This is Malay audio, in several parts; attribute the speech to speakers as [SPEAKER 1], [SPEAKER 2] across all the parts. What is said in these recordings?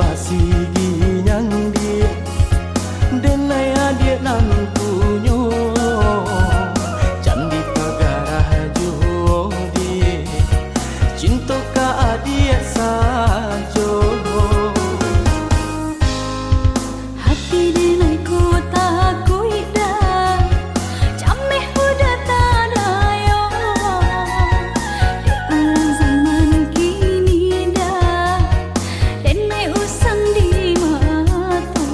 [SPEAKER 1] basi ginyang dia denai adik nan punyo candi pagarah juo dia cinta ka adik sajo
[SPEAKER 2] hati denai ku takui dah cameh udah tadayo di alam zaman kini dah denai usang di mato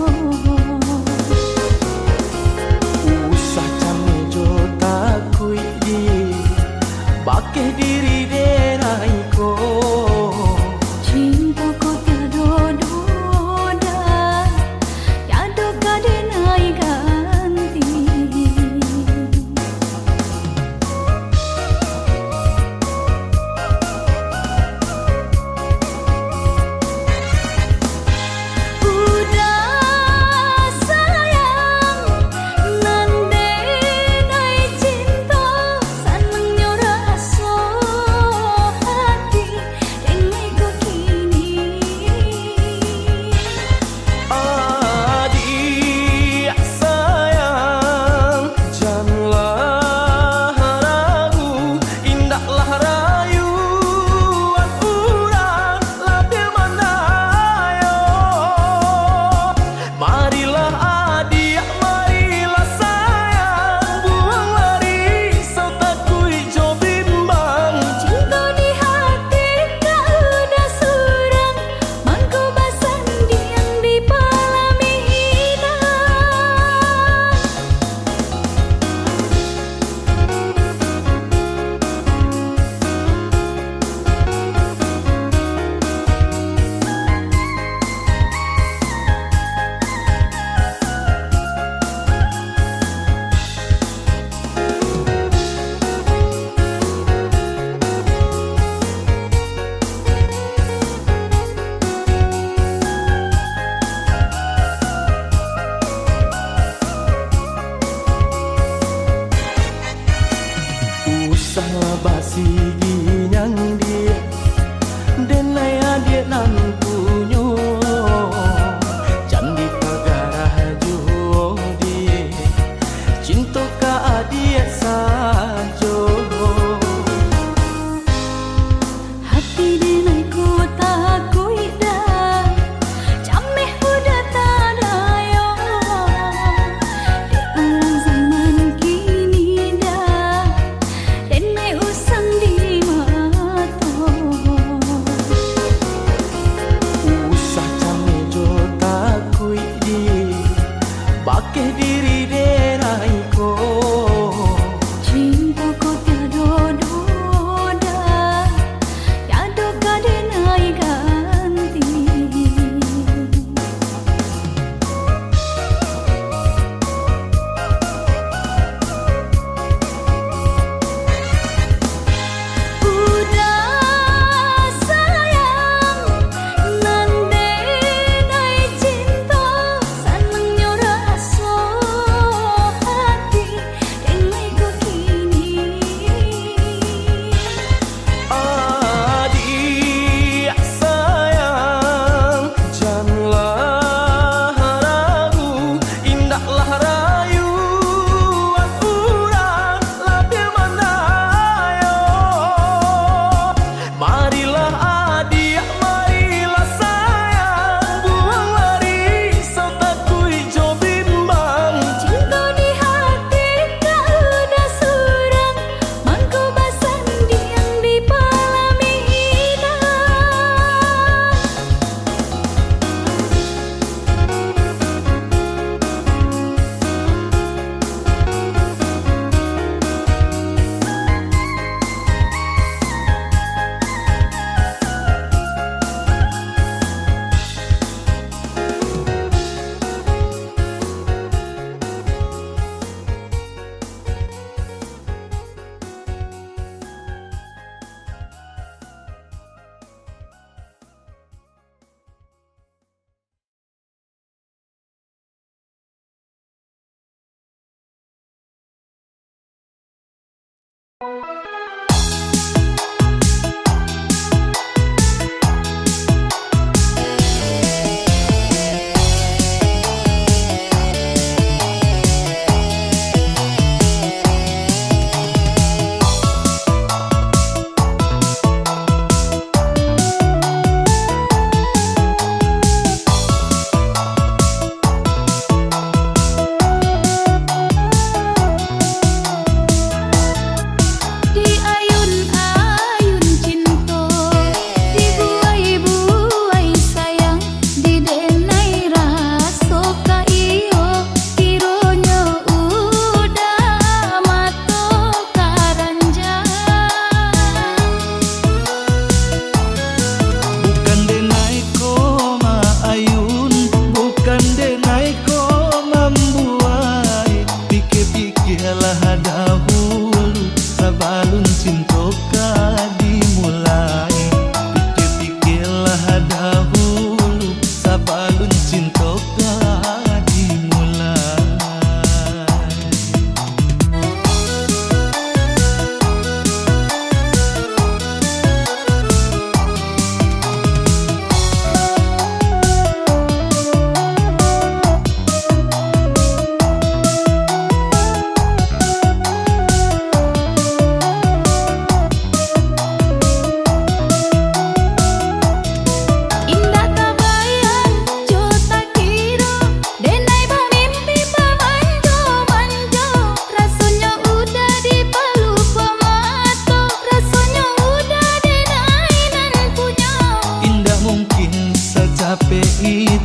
[SPEAKER 1] usah came jo takui di bakeh diri denai ko
[SPEAKER 2] cinta ku tiada duda tiada kadenai ganti udah sayang nande nai cinta senengnya rasa hati dengai ku kini
[SPEAKER 1] adik sayang janganlah ragu indahlah rayuan urang labih manayo marilah adik marilah sayang buang lari sautakui jo bimbang
[SPEAKER 2] cinta di hati tak udah surang mangku basan diam di palami hilang
[SPEAKER 1] usahlah basi ginyang dia denai adik nan punyo candi pagarah juo dia cinta ka adik sajo
[SPEAKER 2] hati denai ku takui dah cameh udah tadayo di alam zaman kini dah denai usang di mato
[SPEAKER 1] usah came jo takui di bakeh diri denai ko
[SPEAKER 2] cinta ku tiada duda tiada kadenai ganti udah sayang nande nai cinta senengnya rasa hati dengai ku kini
[SPEAKER 1] adik sayang janganlah ragu indahlah rayuan urang labih manayo marilah adik marilah sayang buang lari sautakui jo bimbang
[SPEAKER 2] cinta di hati tak udah surang mangku basan diam di palami hilang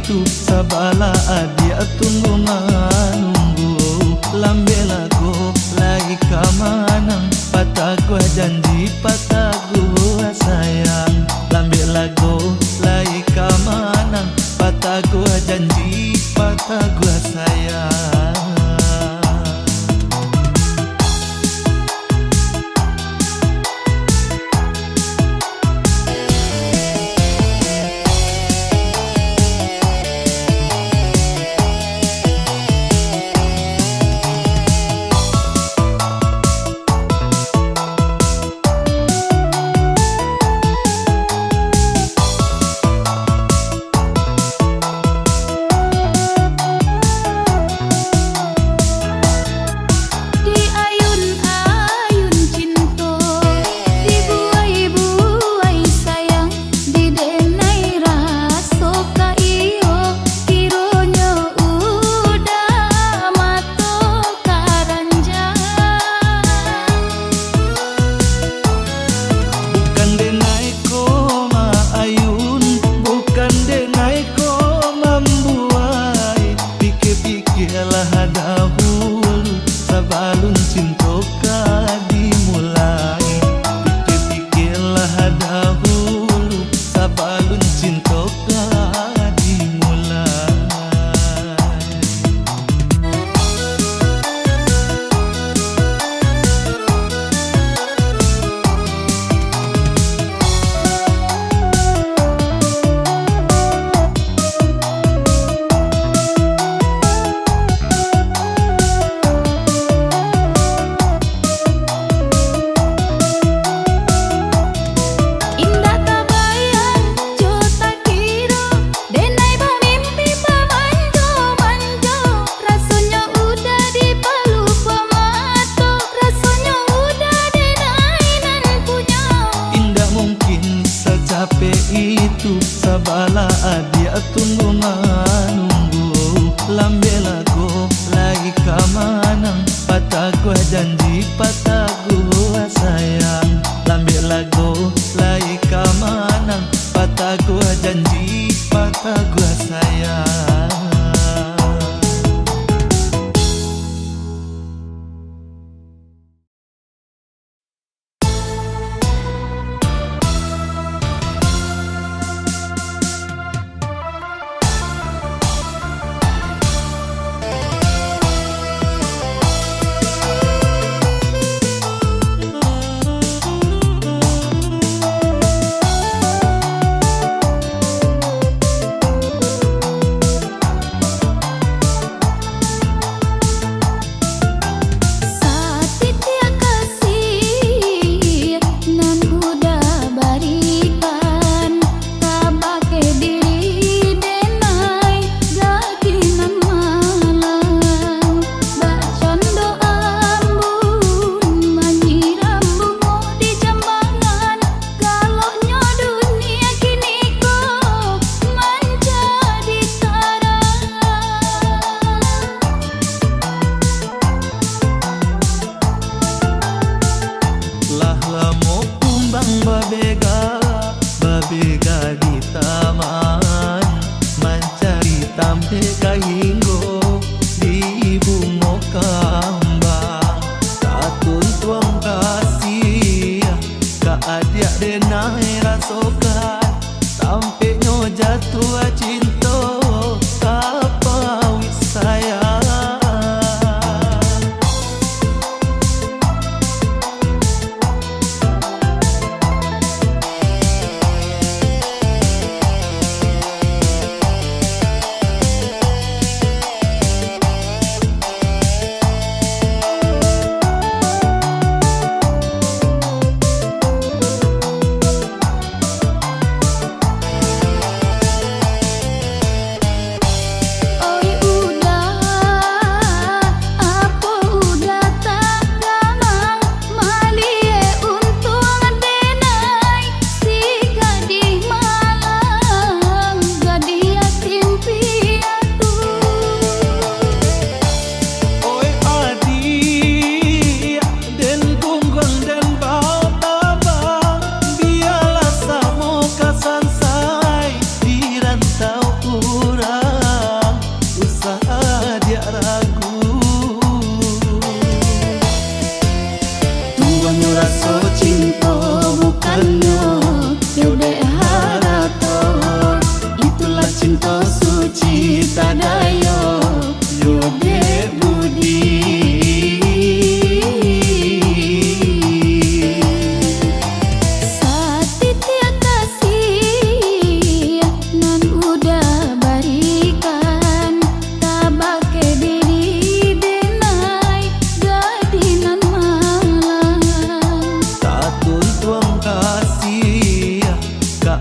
[SPEAKER 1] itu sabala adia tunggu manunggu lambe lago lagi kamanang patah gua janji patah gua sayang lambe lago lagi kamanang patah gua janji patah gua sayang. Sabalun cintoka dimulai pikir-pikirlah dahulu sabalun cintoka dimulai. Itu sabala adia tunggu manunggu lambe lago lagi kamanang patah gua janji patah gua sayang lambe lago lagi kamanang patah gua janji patah gua sayang. Babega di taman mencari tampe kahinggo di bungo kambang katun tuang kasih ka adia denai rasokan sampai nyo jatuh cinta kapawi sayang.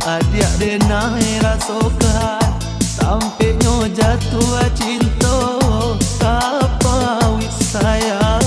[SPEAKER 1] Adia denai rasokan sampai nyo jatuh cinta apa wis sayang.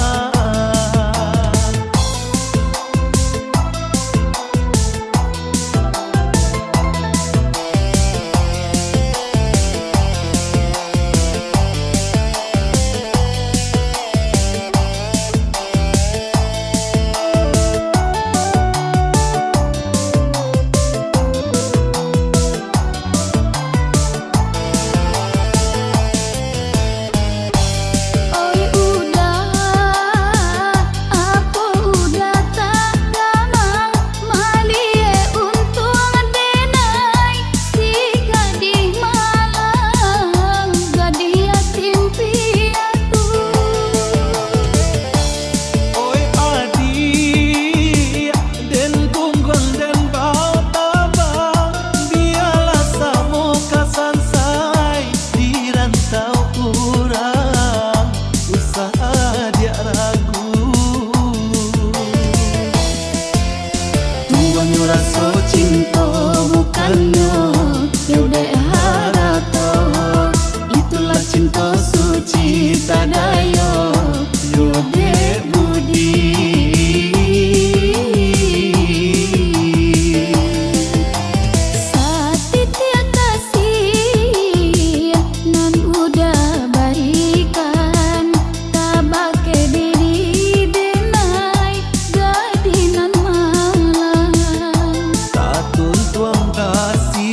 [SPEAKER 2] Raso cinta bukannya yaudah harato, itulah cinta suci tadayo yaudah budi. Satitia kasih nan udah baikan tabake diri denai gadinan tuang kasih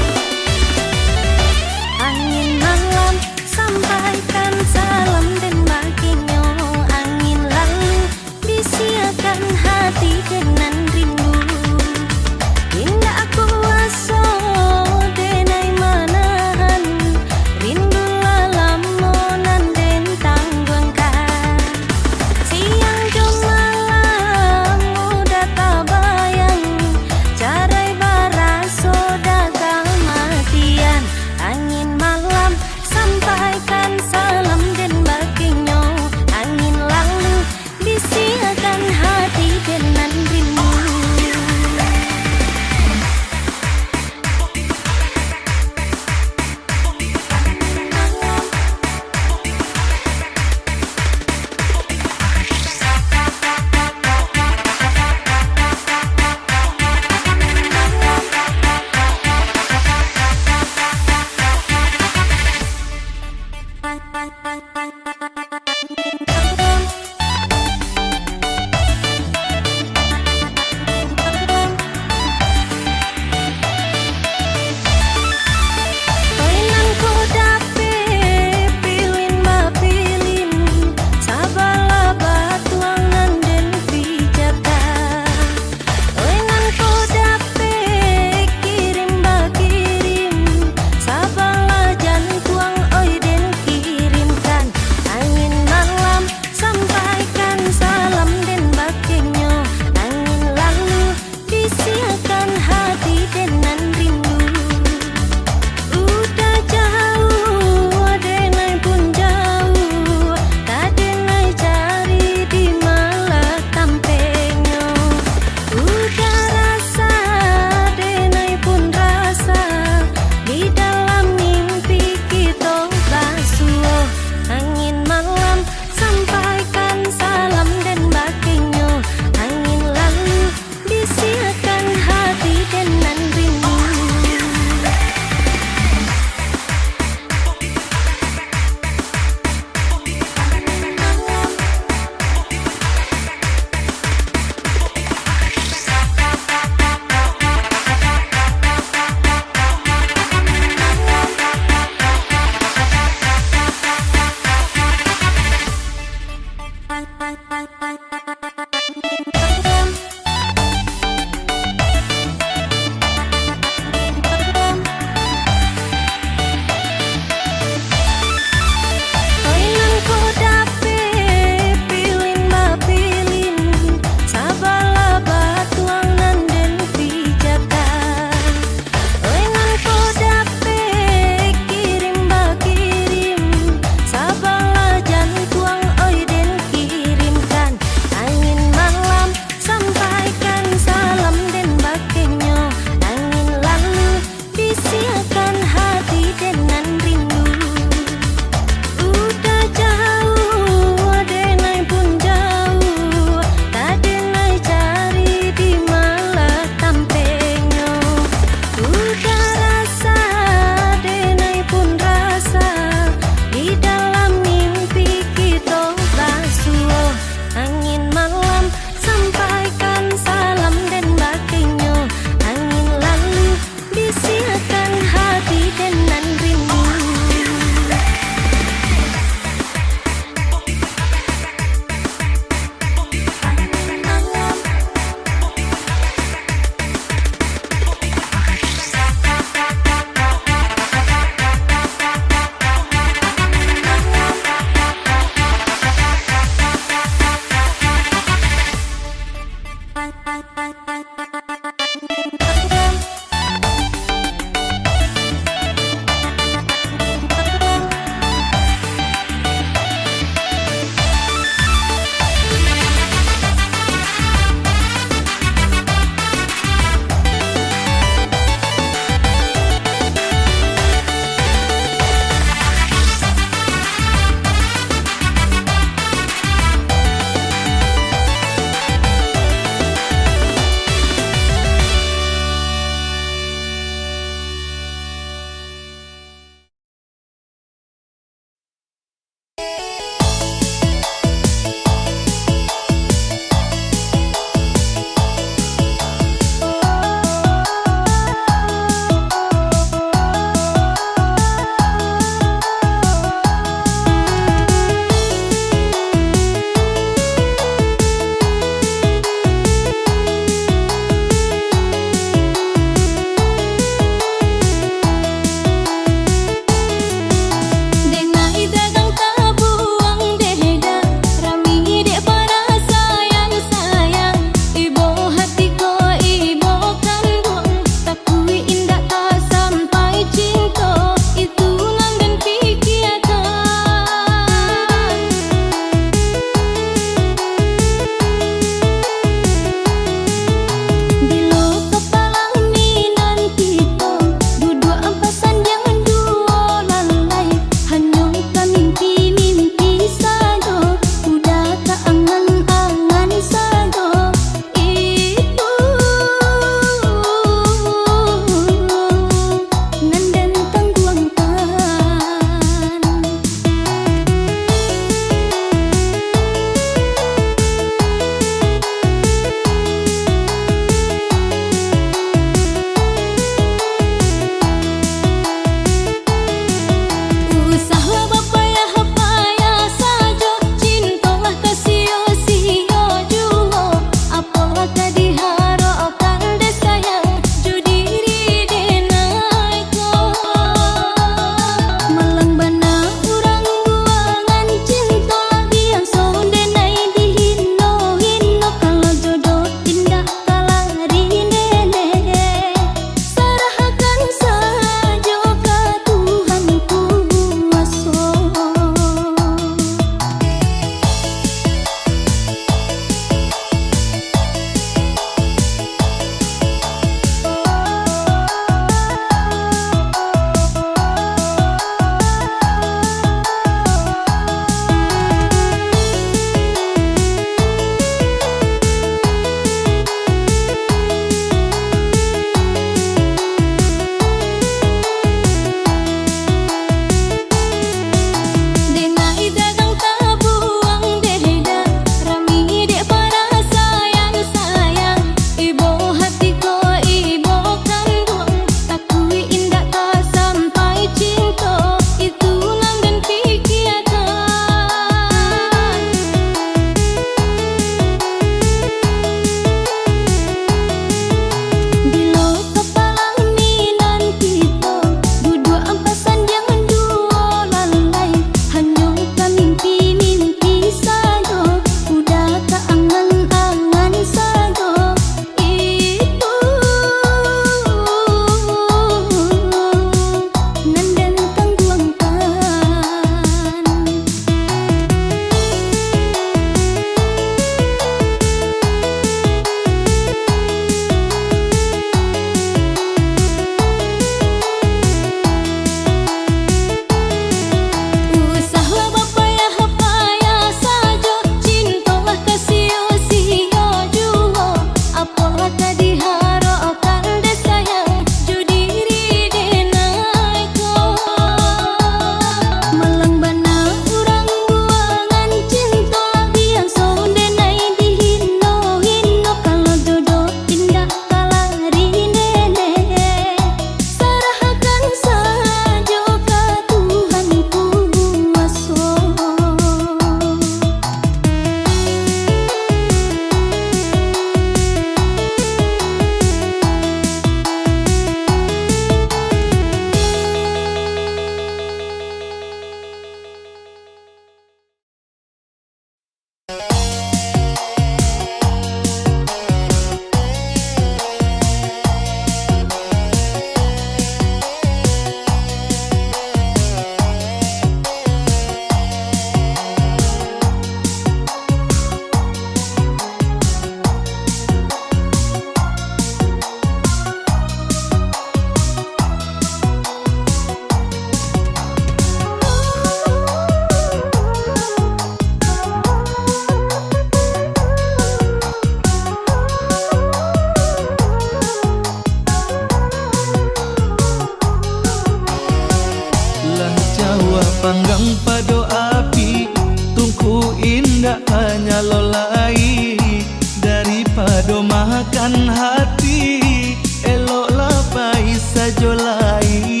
[SPEAKER 1] makan hati, eloklah baik sajolai.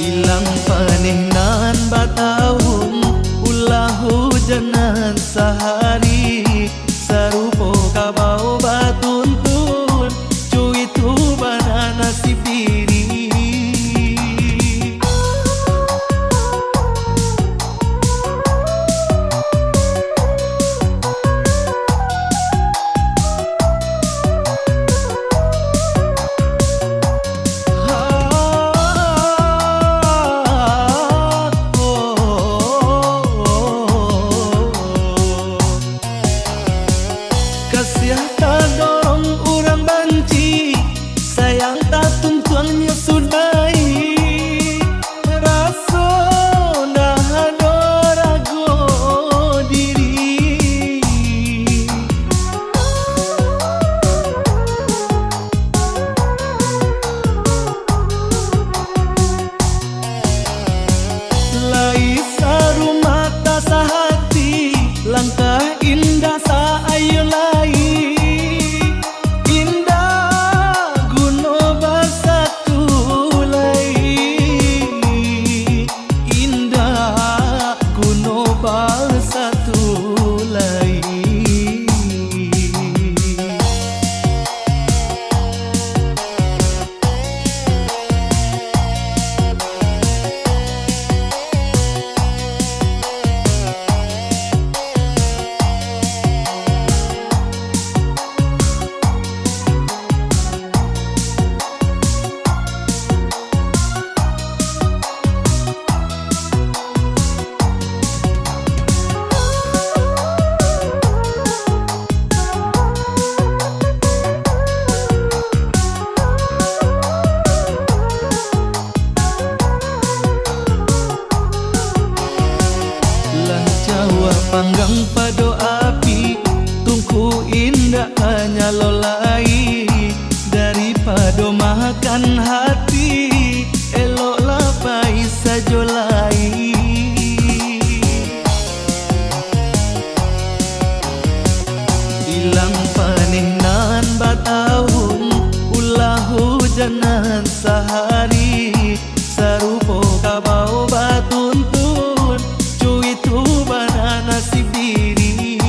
[SPEAKER 1] Ilang panehnan batahun, ulah hujanan sehari, sarupo kabau batuntun, cuit hubana nasib diri. Kasih tak dorong orang banci, sayang tak tuntuannya sudai. Rasa dah ada ragu diri. Lai saru mata sahati, langkah indah sa ayo lai. Indah guno basatu lai, indah guno basatu lai. Jawa panggang pado api, tungku indah hanya lolai. Daripada makan hati, eloklah baik sajolai. Ilang panehnan batahun, ulah hujanan sehari, sarupo kabau batuntun, cuit hubana nasib diri.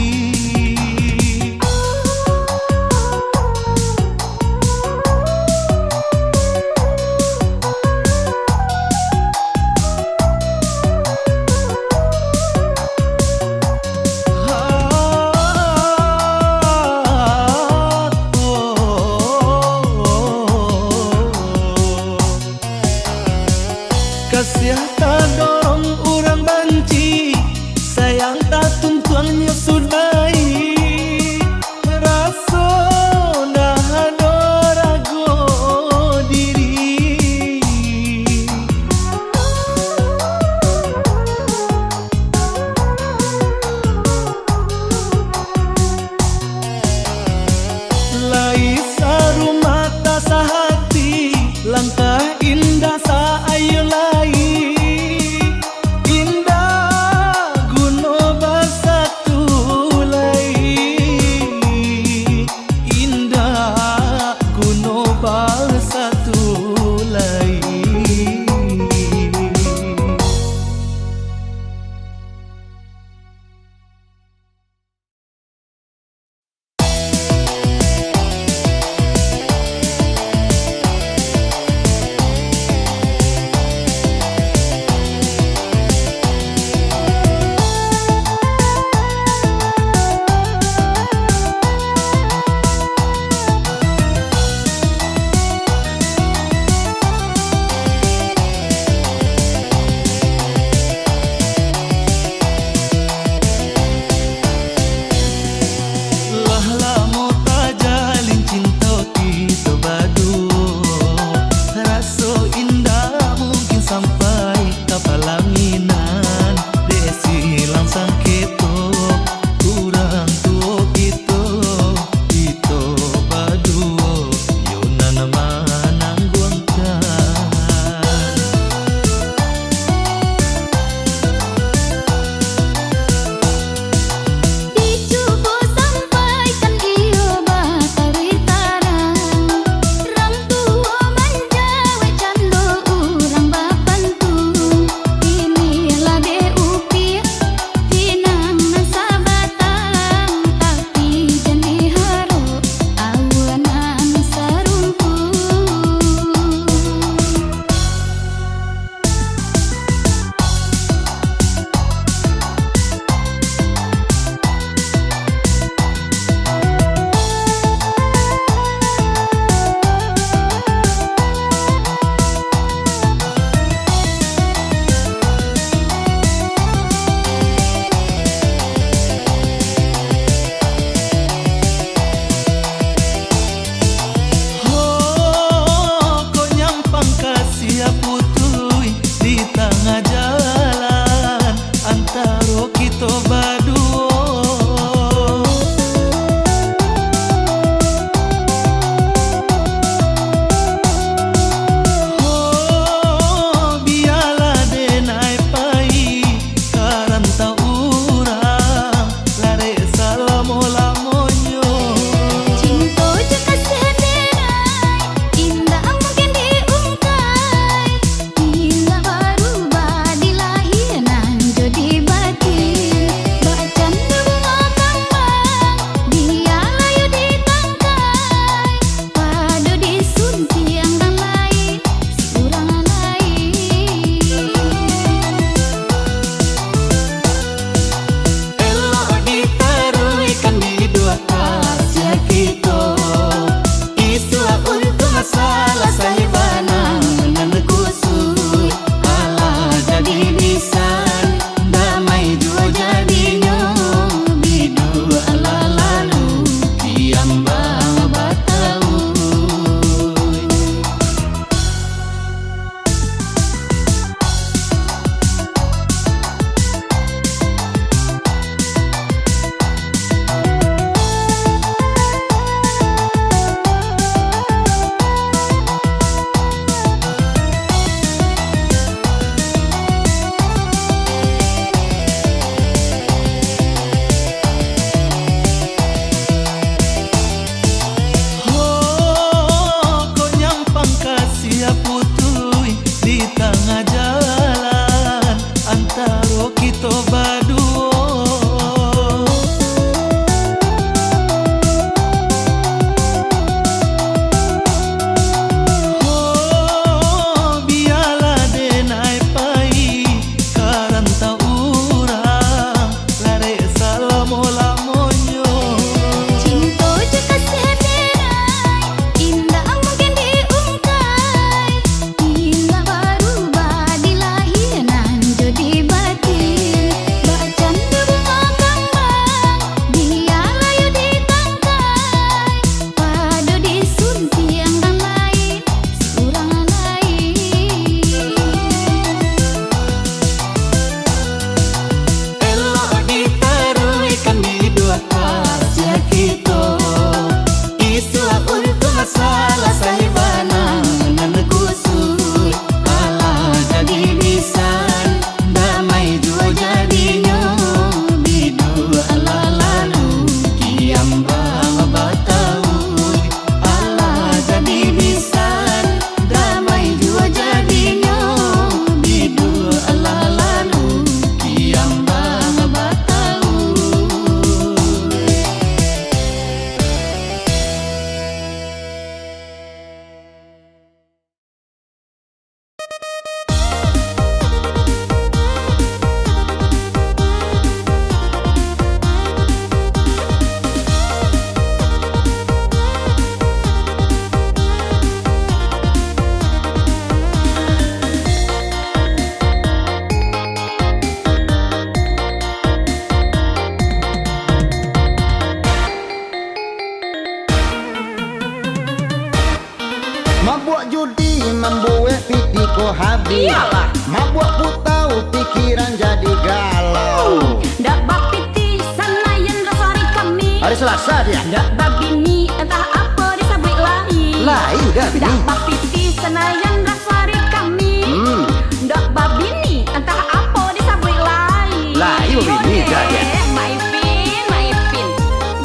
[SPEAKER 2] Iyalah.
[SPEAKER 3] Mabuk putau pikiran jadi galau.
[SPEAKER 2] Dak bapiti sanayan rasari kami.
[SPEAKER 3] Hari Selasa dia.
[SPEAKER 2] Dak babini entah apa disabui lain.
[SPEAKER 3] Lain dah
[SPEAKER 2] Dak
[SPEAKER 3] bini.
[SPEAKER 2] bapiti sanayan rasari kami.
[SPEAKER 3] Hmm.
[SPEAKER 2] Dak babini entah apa disabui lain.
[SPEAKER 3] Lain babini dah dia.
[SPEAKER 2] Maipin.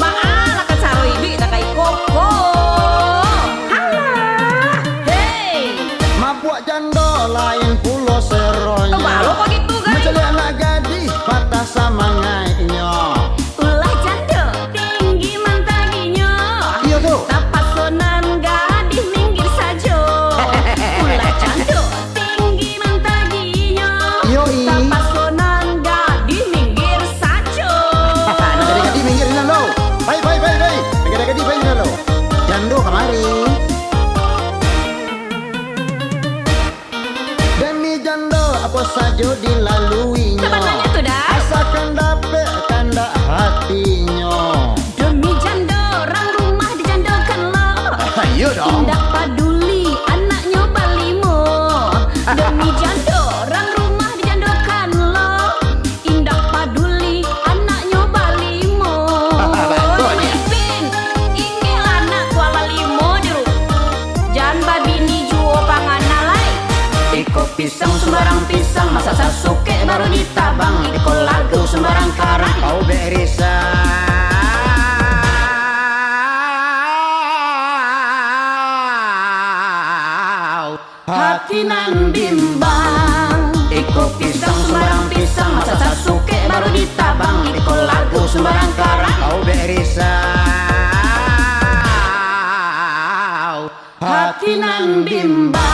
[SPEAKER 2] Baala ka caroi bi na kay koko. Halah. Hey.
[SPEAKER 3] Mabuk jando lain pulau seronyo.
[SPEAKER 2] Baru kok gitu guys.
[SPEAKER 3] Mencari anak gadis patah sama ngainya.
[SPEAKER 2] Ulah janda tinggi mantaginya.
[SPEAKER 3] Iya tuh.
[SPEAKER 2] Tapasonan gadis minggir saja. Ulah janda tinggi mantaginya.
[SPEAKER 3] Yoi.
[SPEAKER 2] Tapasonan gadis minggir saja.
[SPEAKER 3] Gadis minggir dina lo. Baik. Gadis baik dina lo. Jando kemari. Demi jando apa saja dilaluinya.
[SPEAKER 2] Sebenarnya tuh dah.
[SPEAKER 3] Asalkan dapat tanda hatinya.
[SPEAKER 2] Demi janda orang rumah dijandakan lo.
[SPEAKER 3] Ayo dong.
[SPEAKER 2] Tindak paduli anaknya balimo. Demi janda orang rumah dijandakan lo. Indak paduli anaknya balimo.
[SPEAKER 3] Bagusnya.
[SPEAKER 2] Pin, ingin anak kuala limo diru. Jangan babini juo panganan lai. Iko pisang sembarang pisang, masa sasuke baru ditabang. Iko lagu sembarang karang.
[SPEAKER 3] Kau berisa.
[SPEAKER 2] Hati nan bimbang. Iko pisang sembarang pisang, masa sasuke baru ditabang. Iko lagu sembarang karang.
[SPEAKER 3] Kau berisa.
[SPEAKER 2] Hati nan bimbang.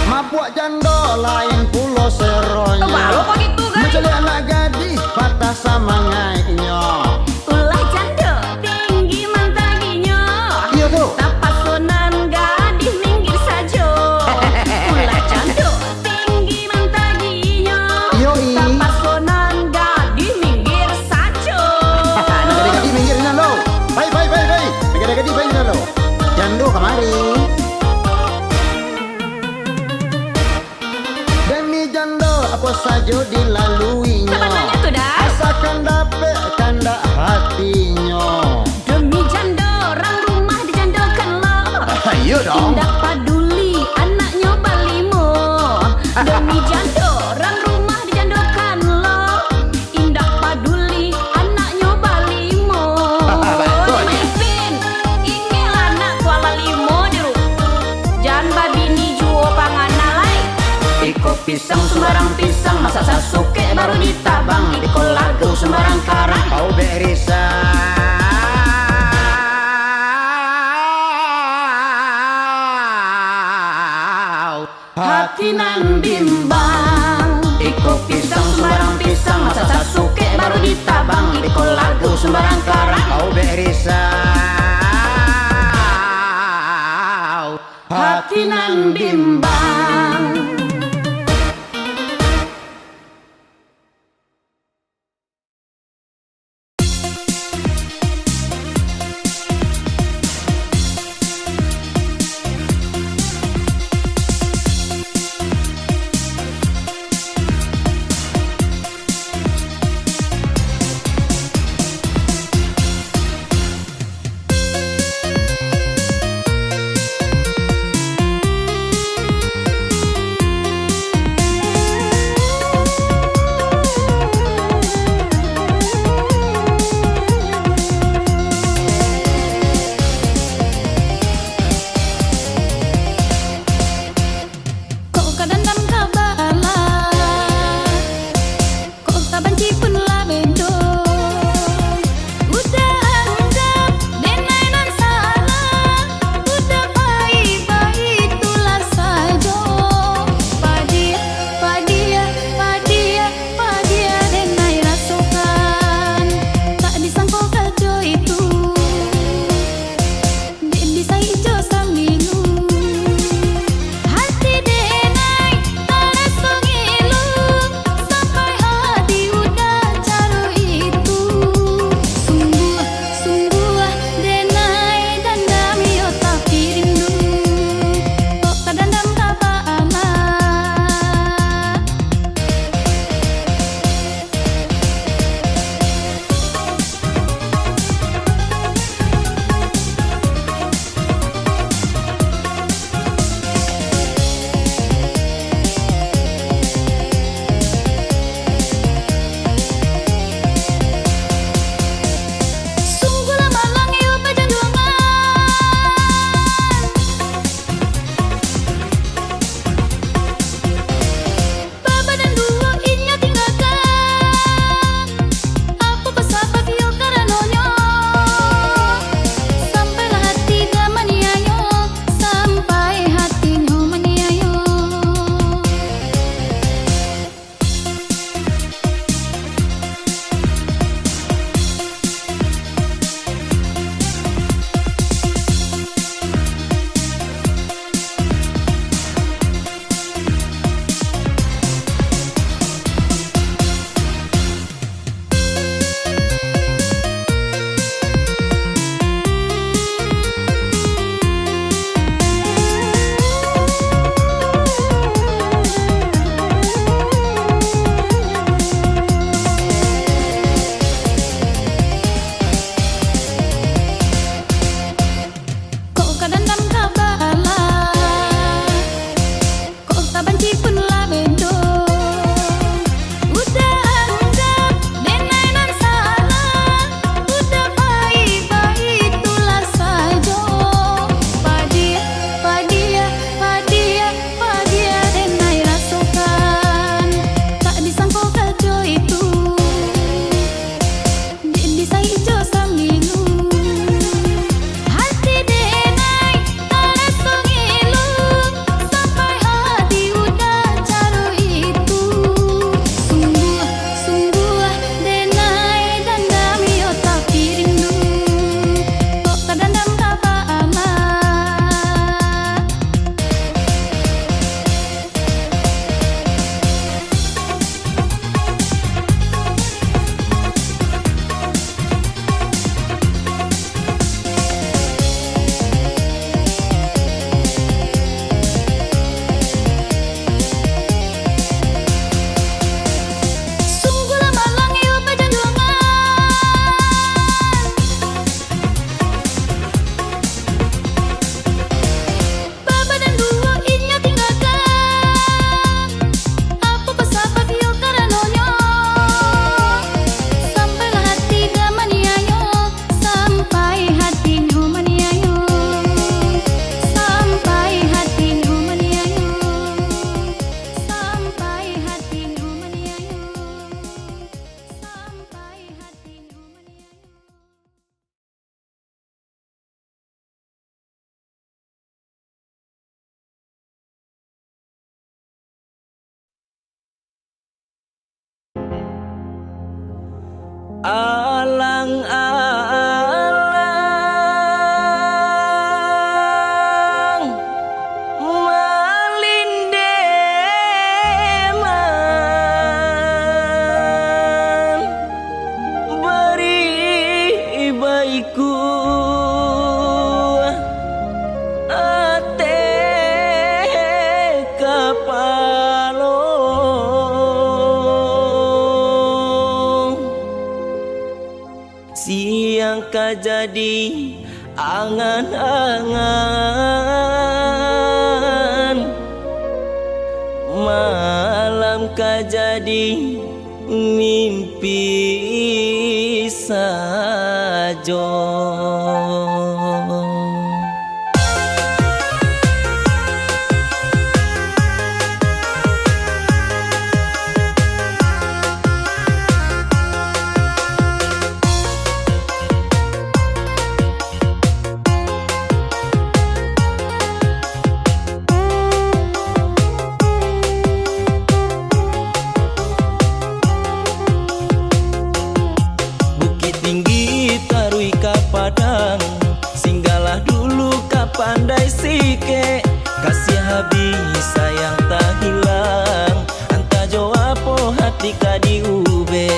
[SPEAKER 3] Mabuk jando lain pulau seronyo.
[SPEAKER 2] Baru kok gitu guys.
[SPEAKER 3] Mencari anak gadis patah sama ngainya.
[SPEAKER 2] Ulah janda tinggi mantaginya.
[SPEAKER 3] Iya tuh.
[SPEAKER 2] Tapasonan gadis minggir saja. Ulah janda tinggi mantaginya.
[SPEAKER 3] Yoi.
[SPEAKER 2] Tapasonan gadis minggir saja.
[SPEAKER 3] Gadis minggir dina lo. Baik. Gadis baik dina lo. Jando kemari. Demi jando apa saja dilaluinya.
[SPEAKER 2] Sebenarnya tuh dah.
[SPEAKER 3] Asalkan dapat tanda hatinya.
[SPEAKER 2] Demi janda orang rumah dijandakan lo.
[SPEAKER 3] Ayo dong.
[SPEAKER 2] Tindak paduli anaknya balimo. Demi janda orang rumah dijandakan lo. Indak paduli anaknya balimo.
[SPEAKER 3] Bagusnya.
[SPEAKER 2] Pin, ingin anak kuala limo diru. Jangan babini juo panganan lai. Iko pisang sembarang pisang, masa sasuke baru ditabang. Iko lagu sembarang karang.
[SPEAKER 3] Kau berisa.
[SPEAKER 2] Hati nan bimbang. Iko pisang sembarang pisang, masa sasuke baru ditabang. Iko lagu sembarang karang.
[SPEAKER 3] Kau berisa.
[SPEAKER 2] Hati nan bimbang.
[SPEAKER 1] alang-alang malindeman beri baiku ate kapalong siang kajadi angan-angan malam kajadi mimpi saja. Padang singgahlah dulu ka pandai sike kasih habis sayang tak hilang anta joapo hati ka diube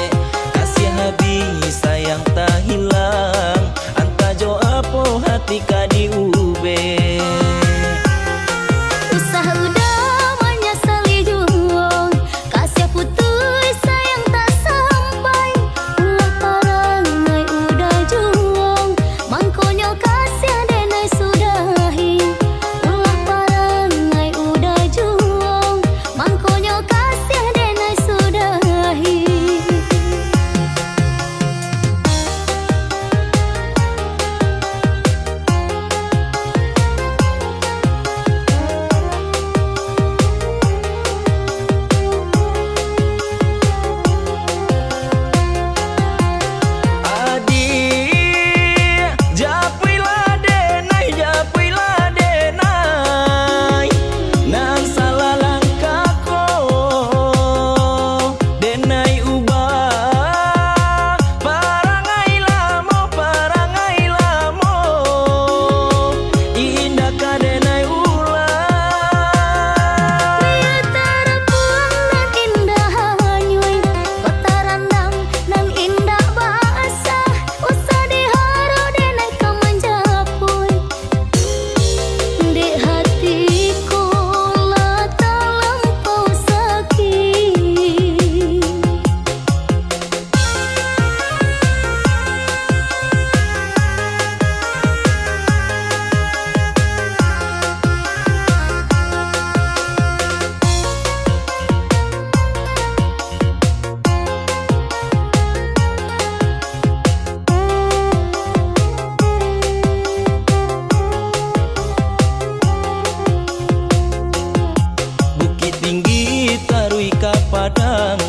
[SPEAKER 1] kasih habis sayang tak hilang anta joapo hati ka diube.
[SPEAKER 4] Usaha udah menyesali juang kasih putus sayang tak sampai ulah parangai udah juang mangkonyo kasih denai sudahi ulah parangai udah juang mangkonyo kasih denai sudahi.
[SPEAKER 1] Padang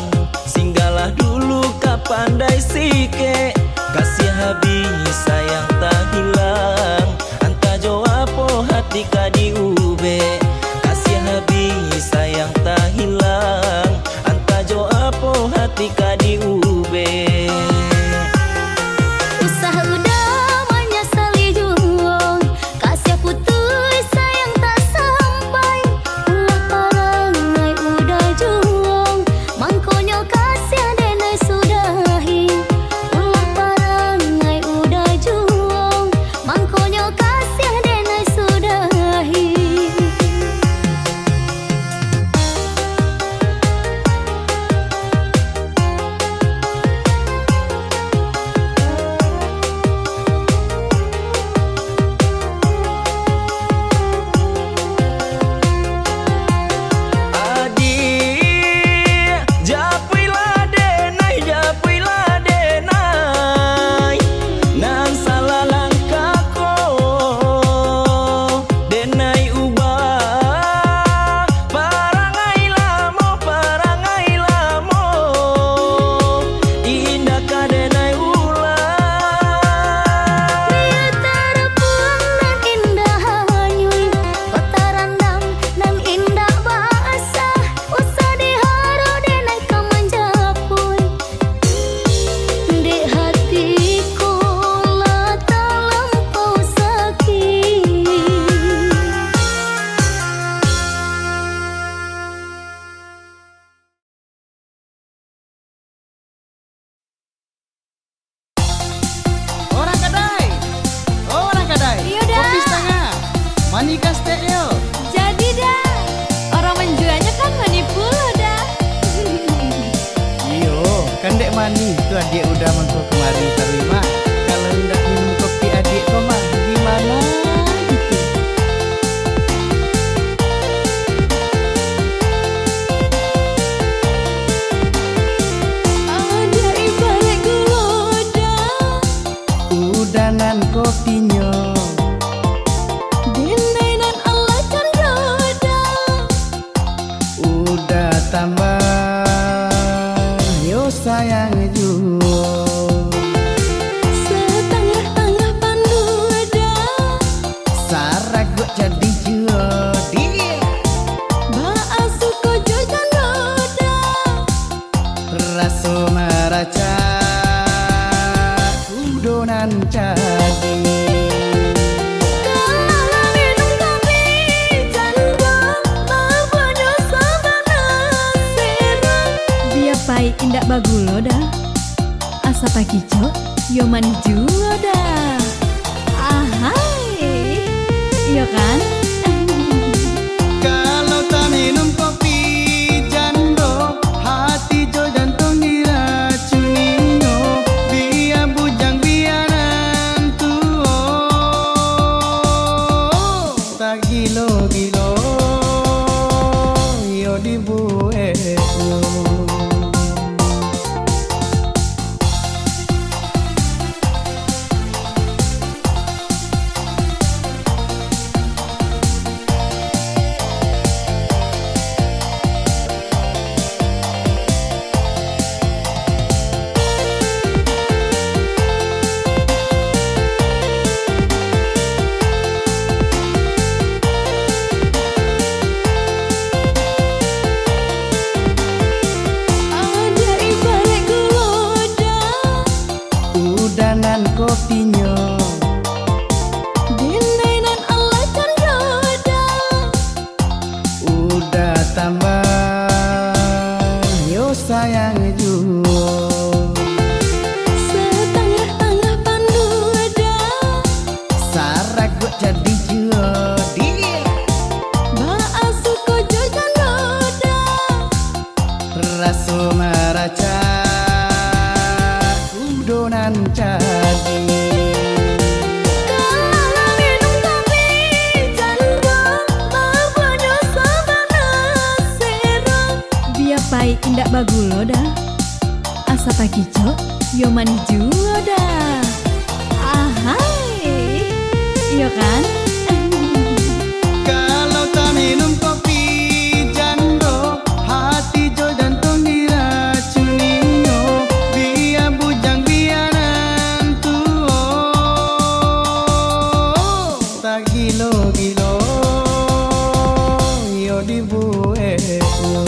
[SPEAKER 1] singgahlah dulu ka pandai sike kasih habis sayang tak hilang anta joapo hati ka diube kasih habis sayang tak hilang anta joapo hati ka diube.
[SPEAKER 4] Usaha udah menyesali juang kasih putus sayang tak sampai ulah parangai udah juang mangkonyo kasih denai sudahi ulah parangai udah juang
[SPEAKER 3] udah mengko kemari terima. Kalau ndak minum kopi adik kau mah gimana gitu.
[SPEAKER 4] Ada ibarat geloda
[SPEAKER 3] Udanan kopinya
[SPEAKER 4] Dinainan Allah can roda
[SPEAKER 3] udah tambah yo sayang juo.
[SPEAKER 4] Setengah-tengah panduda
[SPEAKER 3] Saragut jadi jodi
[SPEAKER 4] Baasu kojo can roda
[SPEAKER 3] raso maraca udonan jadi.
[SPEAKER 4] Kalau minum kopi janda Bawa dosa banasera Biar pai indak bagulo dah Asa pagi cok yo mani juo dah Ahai Iya kan?
[SPEAKER 3] Kalau tak minum kopi jando hati jo jantung diracuninya biar bujang biaran tuo tak gilo-gilo yo dibuetno.
[SPEAKER 4] Ada ibarat geloda
[SPEAKER 3] Udanan kopinya
[SPEAKER 4] Dinainan Allah can roda
[SPEAKER 3] udah tambah yo sayang juo.
[SPEAKER 4] Setengah-tengah panduda
[SPEAKER 3] Saragut jadi jodi
[SPEAKER 4] Baasu kojo can roda
[SPEAKER 3] raso maraca udonan jadi.
[SPEAKER 4] Kalau minum kopi janda Bawa dosa banasera Biar pai indak bagulo dah Asa pagi cok yo mani juo dah Ahai Iya kan?
[SPEAKER 3] Kalau tak minum kopi jando hati jo jantung diracuninya biar bujang biaran tuo tak gilo-gilo yo dibuetno.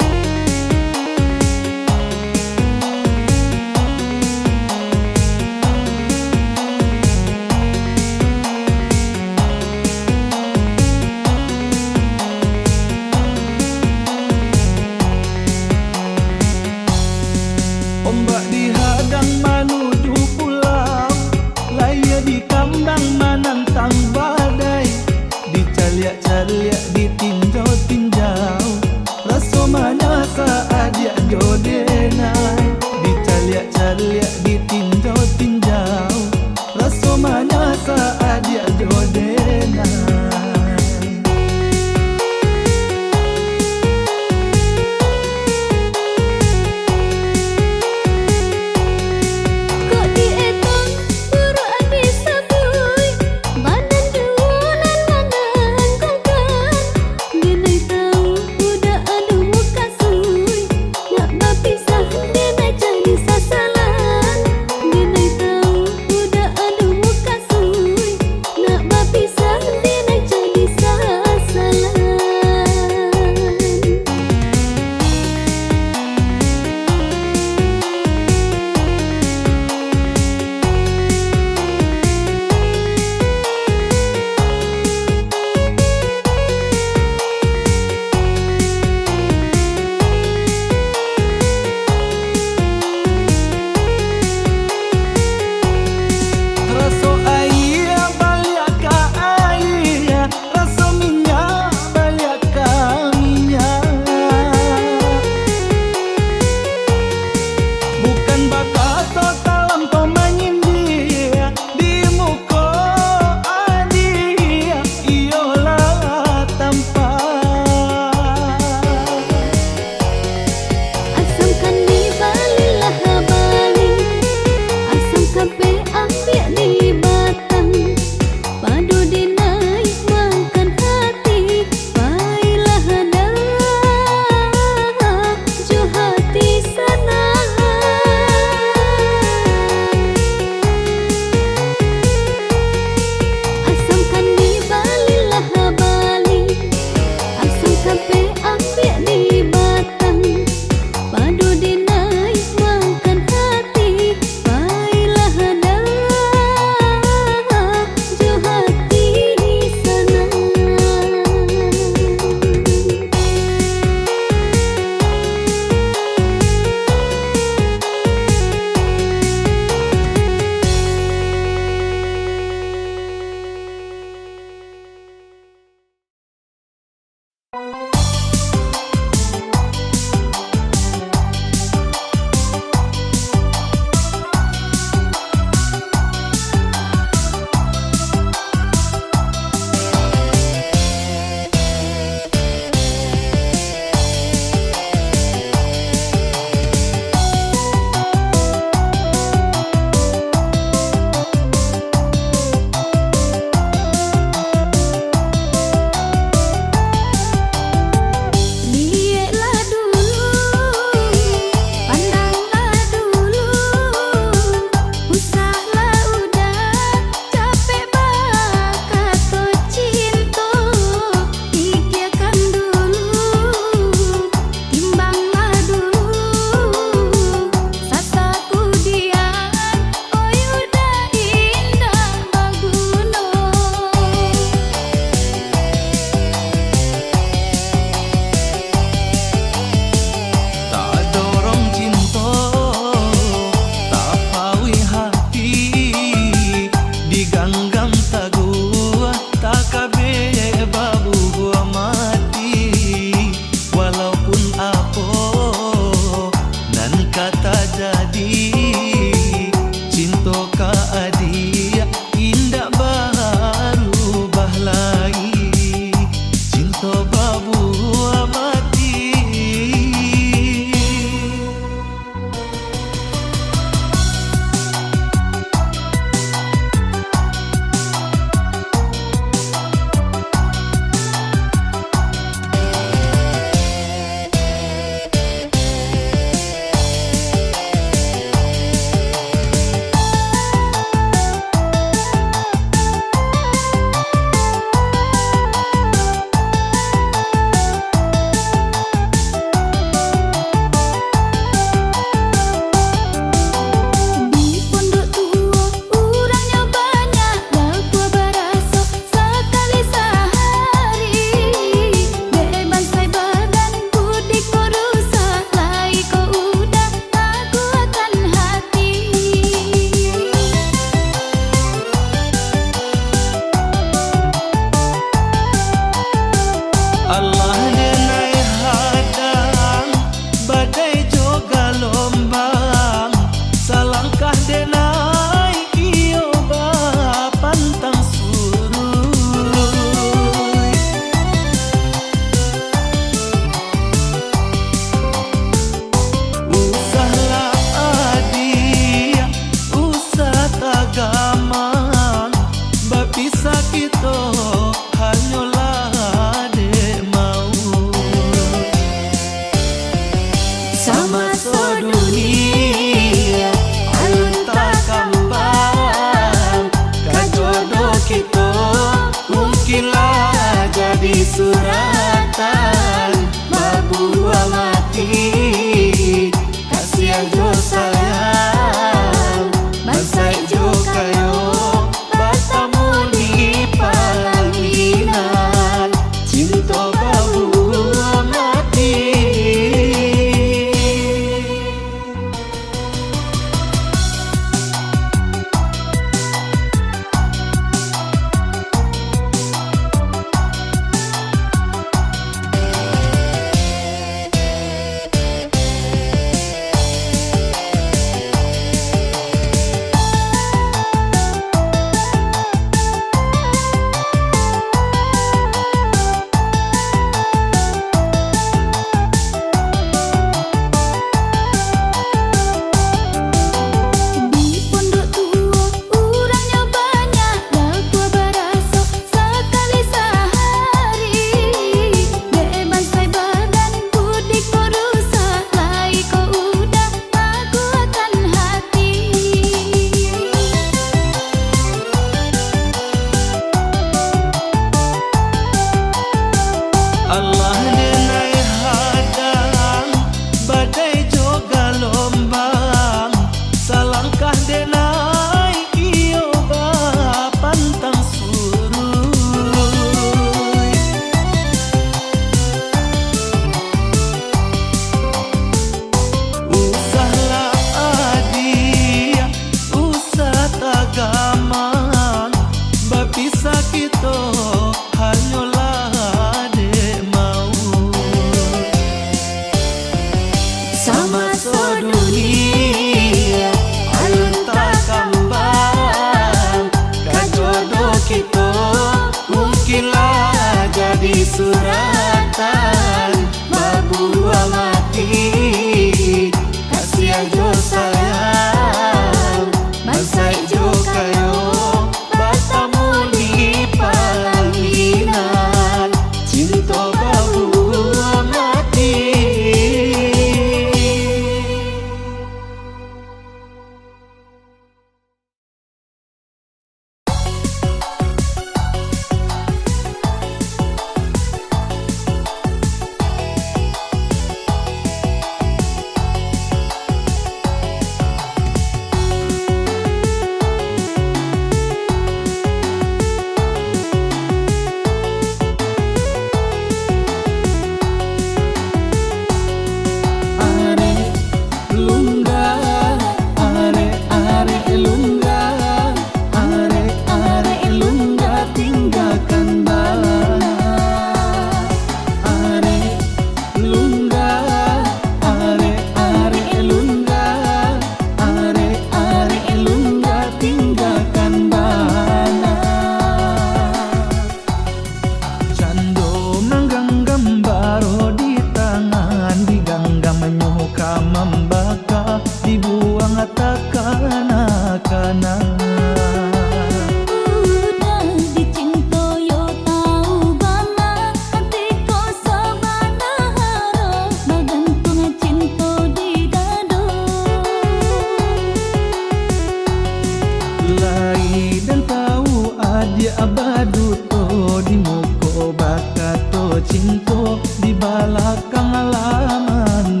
[SPEAKER 1] balakang halaman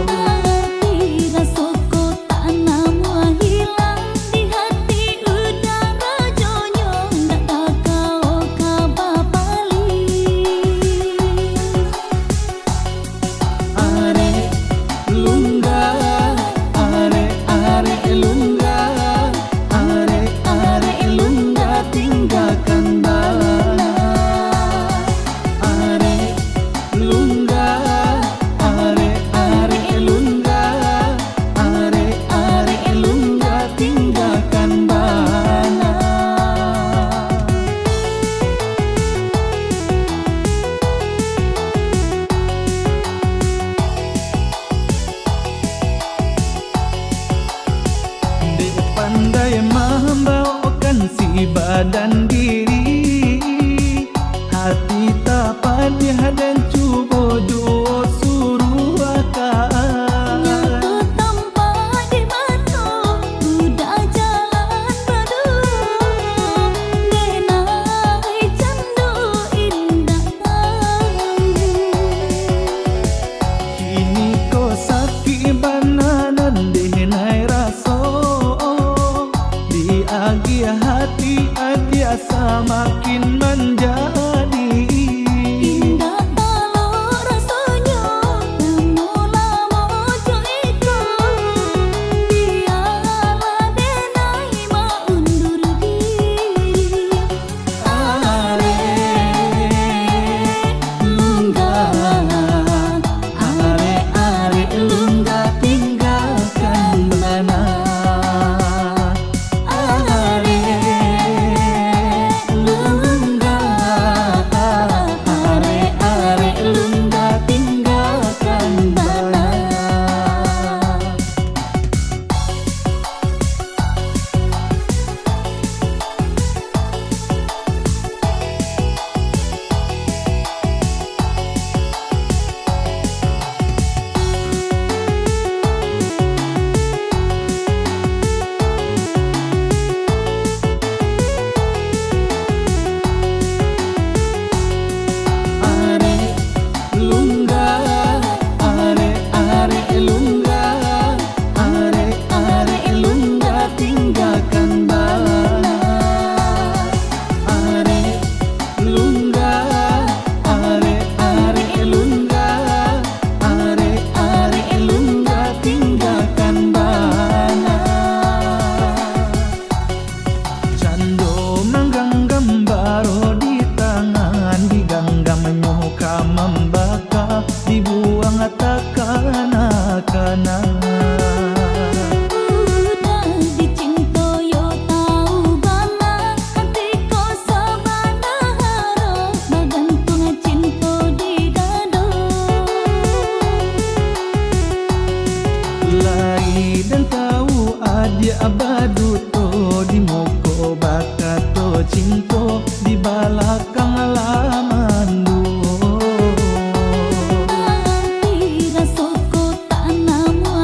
[SPEAKER 4] Hati rasoko tak nama hilang di hati udara jonyong tak kau kabapali.
[SPEAKER 1] Are lungga, are lungga, are lungga tinggalkan bana. Are lungga, are lungga, are lungga tinggalkan bana. Dek pandai membawakan si badan diri, hati tak pandai dan cuba dua suruh akan.
[SPEAKER 4] Nyatu tanpa di mata udah jalan berdua denai candu indah
[SPEAKER 1] Kini kau sakit bananan denai raso, di agi hati asa makin menjadi.
[SPEAKER 4] indah talo rasanya lama-lama joiko biarlah denai mau undur diri.
[SPEAKER 1] Are lungga, are lungga tinggalkan bana. Are lungga, are lungga tinggalkan bana. Are lungga, are lungga, are lungga tinggalkan bana. Are lungga, are lungga, are lungga tinggalkan bana. Cando menggenggam baro di tangan, digenggam muka membakar, dibuang tak kanak-kanak.
[SPEAKER 4] Udah dicinta yo tahu bana hati ko sabana harap bergantung cinta di dado.
[SPEAKER 1] Lai dan tahu adia abadu to di moko bakato cinto di balakang halaman
[SPEAKER 4] Hati rasoko tak nama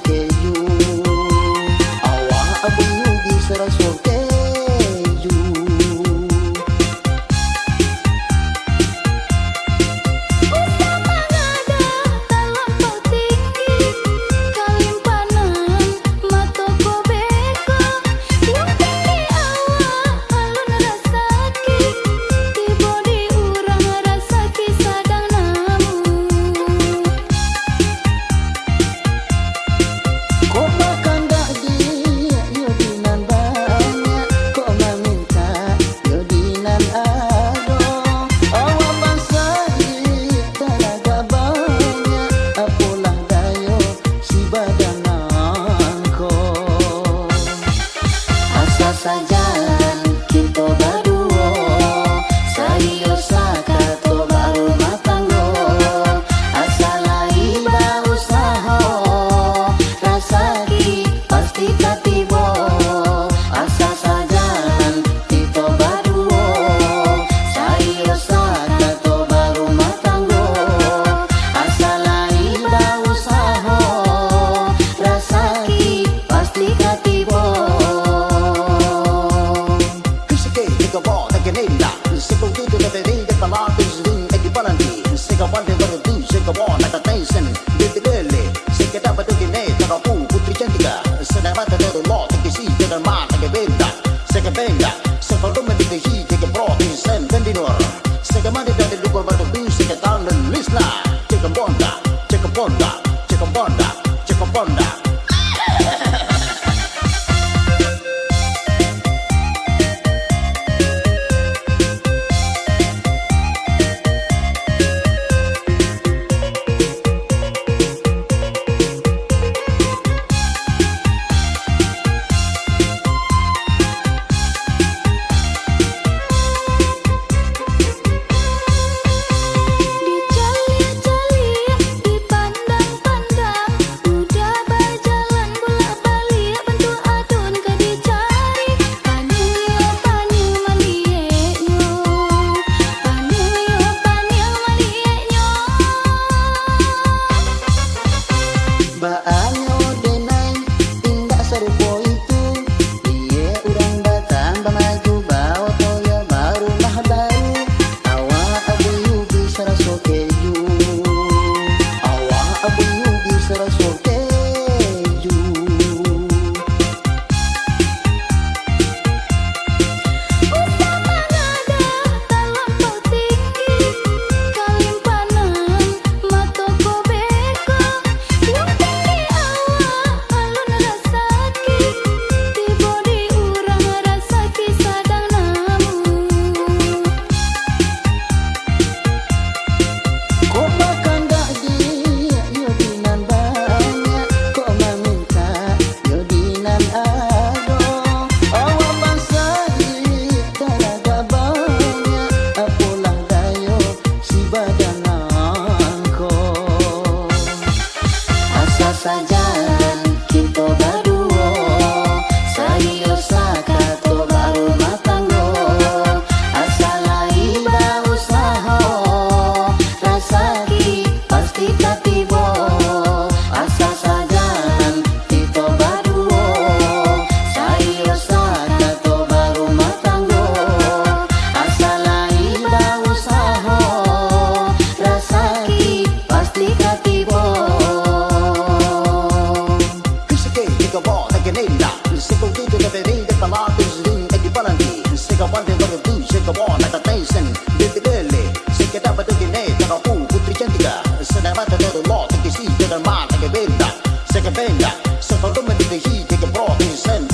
[SPEAKER 3] keju. Awak abu-abu serasa keju.
[SPEAKER 4] Usah mangada talampau tinggi, kalimpanan matoko beko. Yung tinggi awak alun rasaki, tiba di urang rasaki sadang namu.
[SPEAKER 3] Kau makan dak dia, yodinan banyak. Kau meminta, yodinan ado. Awak bangsa dia, talaga banyak. Apalah dayo, si badangan kau. Asa sajalan kita berdua, serius sakato baru matanggo. Asalai berusaha, rasaki pasti katibo. Asa sajalan kita berdua, serius sakato baru matanggo. Asalai berusaha, rasaki pasti katibo. Kisike tiga bo tak kenenda, sekau tu tu tak ada pala tu sering tak dipalandi. Sekau pandai berdu, sekau bo nak kataisen, ditelele. Sekau dapat tu kene tak aku putri cantika. Sedang mata tu lo tak kisi jangan mata ke benda. Sekau benda, sekau tu mesti kisi tiga pro sen bendinor. Sekau mandi dari luar berdu, sekau tangan lisla. Cekam bonda, cekam bonda, cekam bonda, cekam bonda.
[SPEAKER 4] Dicalik-calik, dipandang-pandang, udah berjalan bolak-balik bentuk adun ke dicari. Panil malieknyo, panil malieknyo.
[SPEAKER 3] Baanyo denai tindak serupa itu. Iye urang batang bamaju bawa toya baru lah baru. Awak abu-abu serasa keju. Awak abu-abu serasa keju.
[SPEAKER 4] Usah mangada talampau tinggi, kalimpanan matoko beko. Yung tinggi awak alun rasaki, tiba di urang rasaki sadang namu.
[SPEAKER 3] Kau makan dak dia, yodinan banyak. Kau meminta, yodinan ado. Awak bangsa dia, talaga banyak. Apalah dayo, si badangan kau. Asa sajalan kita berdua, serius sakato baru matanggo. Asalai berusaha, rasaki pasti katibo. Asa sajalan kita berdua, serius sakato baru matanggo. Asalai berusaha, rasaki pasti katibo. Kisike tiga bo tak kenenda, sekau tu tu tak ada pala tu sering tak dipalandi. Sekau pandai berdu, sekau bo nak kataisen, ditelele. Sekau dapat tu kene tak aku putri cantika. Sedang mata tu lo tak kisi jangan mata ke benda. Sekau benda, sekau tu mesti kisi tiga pro sen